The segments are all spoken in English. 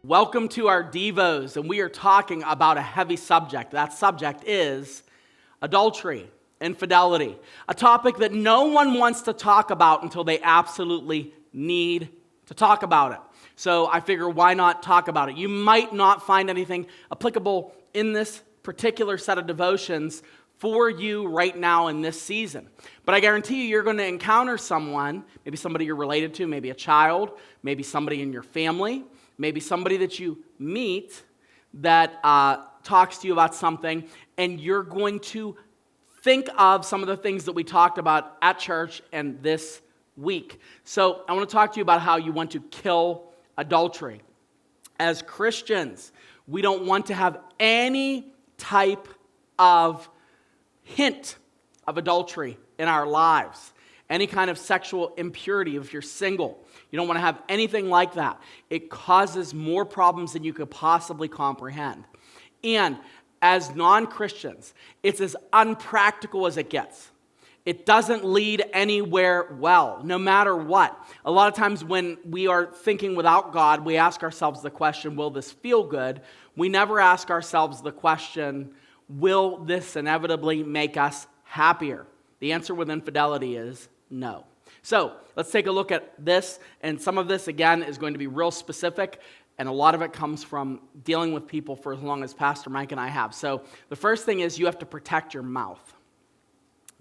Welcome to our Devos, and we are talking about a heavy subject. That subject is adultery, infidelity, a topic that no one wants to talk about until they absolutely need to talk about it. So I figure, why not talk about it? You might not find anything applicable in this particular set of devotions for you right now in this season. But I guarantee you're going to encounter someone, maybe somebody you're related to, maybe a child, maybe somebody in your family, maybe somebody that you meet that talks to you about something, and you're going to think of some of the things that we talked about at church and this week. So I want to talk to you about how you want to kill adultery. As Christians, we don't want to have any type of hint of adultery in our lives. Any kind of sexual impurity if you're single. You don't want to have anything like that. It causes more problems than you could possibly comprehend. And as non-Christians, it's as unpractical as it gets. It doesn't lead anywhere well, no matter what. A lot of times when we are thinking without God, we ask ourselves the question, will this feel good? We never ask ourselves the question, will this inevitably make us happier? The answer with infidelity is no. So let's take a look at this, and some of this, again, is going to be real specific, and a lot of it comes from dealing with people for as long as Pastor Mike and I have. So the first thing is you have to protect your mouth.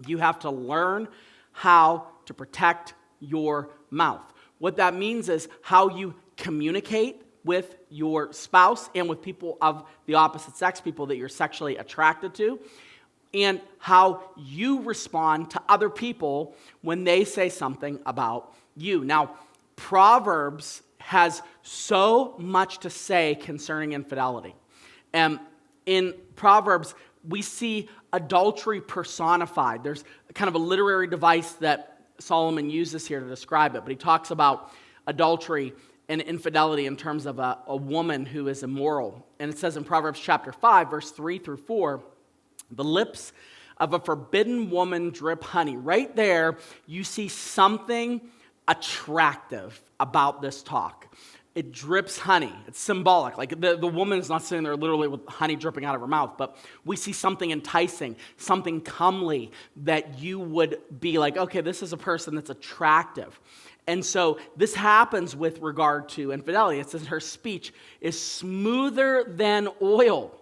You have to learn how to protect your mouth. What that means is how you communicate with your spouse and with people of the opposite sex, people that you're sexually attracted to, and how you respond to other people when they say something about you. Now, Proverbs has so much to say concerning infidelity. And in Proverbs, we see adultery personified. There's kind of a literary device that Solomon uses here to describe it, but he talks about adultery and infidelity in terms of a woman who is immoral. And it says in Proverbs chapter 5, verse 3 through 4, the lips of a forbidden woman drip honey. Right there, you see something attractive about this talk. It drips honey. It's symbolic. Like the woman is not sitting there literally with honey dripping out of her mouth, but we see something enticing, something comely that you would be like, okay, this is a person that's attractive. And so this happens with regard to infidelity. It says her speech is smoother than oil.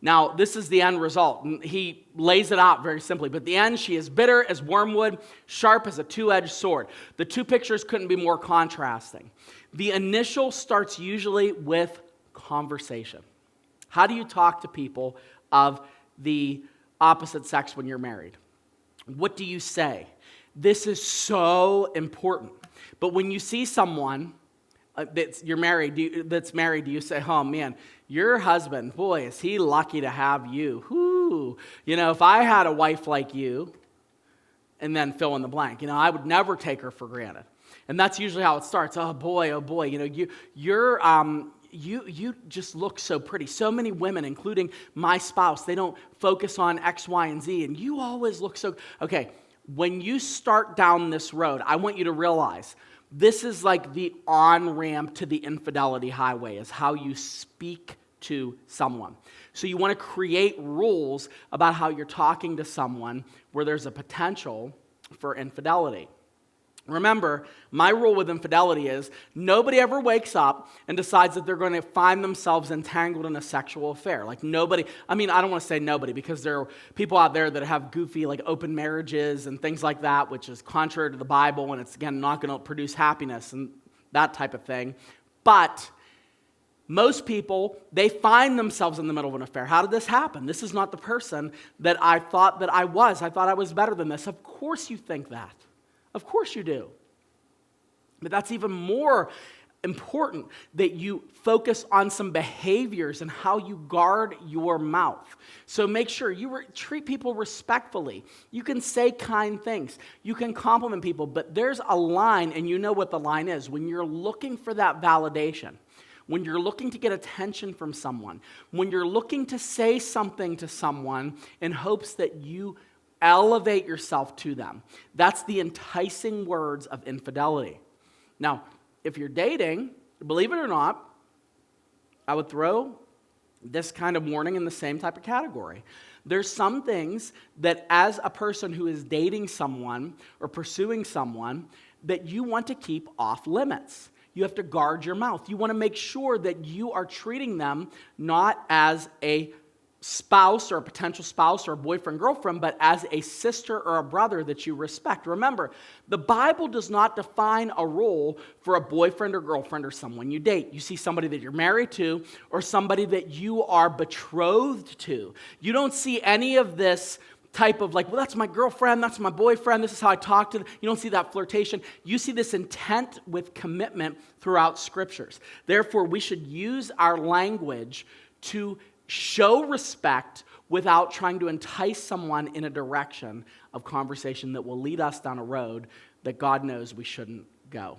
Now, this is the end result. And he lays it out very simply. But at the end, she is bitter as wormwood, sharp as a two-edged sword. The two pictures couldn't be more contrasting. The initial starts usually with conversation. How do you talk to people of the opposite sex when you're married? What do you say? This is so important. But when you see someone that's married, do you say, oh man, your husband, boy, is he lucky to have you. Whoo. You know, if I had a wife like you, and then fill in the blank, I would never take her for granted. And that's usually how it starts. Oh boy, you just look so pretty. So many women, including my spouse, they don't focus on X, Y, and Z, and you always look so... Okay, when you start down this road, I want you to realize this is like the on-ramp to the infidelity highway, is how you speak to someone. So you want to create rules about how you're talking to someone where there's a potential for infidelity. Remember, my rule with infidelity is nobody ever wakes up and decides that they're going to find themselves entangled in a sexual affair. Like nobody, I don't want to say nobody because there are people out there that have goofy like open marriages and things like that, which is contrary to the Bible, and it's again not going to produce happiness and that type of thing. But most people, they find themselves in the middle of an affair. How did this happen? This is not the person that I thought that I was. I thought I was better than this. Of course you think that. Of course you do. But that's even more important, that you focus on some behaviors and how you guard your mouth. So make sure you treat people respectfully. You can say kind things. You can compliment people, but there's a line, and you know what the line is. When you're looking for that validation, when you're looking to get attention from someone, when you're looking to say something to someone in hopes that you elevate yourself to them. That's the enticing words of infidelity. Now, if you're dating, believe it or not, I would throw this kind of warning in the same type of category. There's some things that as a person who is dating someone or pursuing someone that you want to keep off limits. You have to guard your mouth. You want to make sure that you are treating them not as a spouse or a potential spouse or a boyfriend, girlfriend, but as a sister or a brother that you respect. Remember, the Bible does not define a role for a boyfriend or girlfriend or someone you date. You see somebody that you're married to or somebody that you are betrothed to. You don't see any of this type of like, well, that's my girlfriend, that's my boyfriend, this is how I talk to them. You don't see that flirtation. You see this intent with commitment throughout scriptures. Therefore, we should use our language to show respect without trying to entice someone in a direction of conversation that will lead us down a road that God knows we shouldn't go.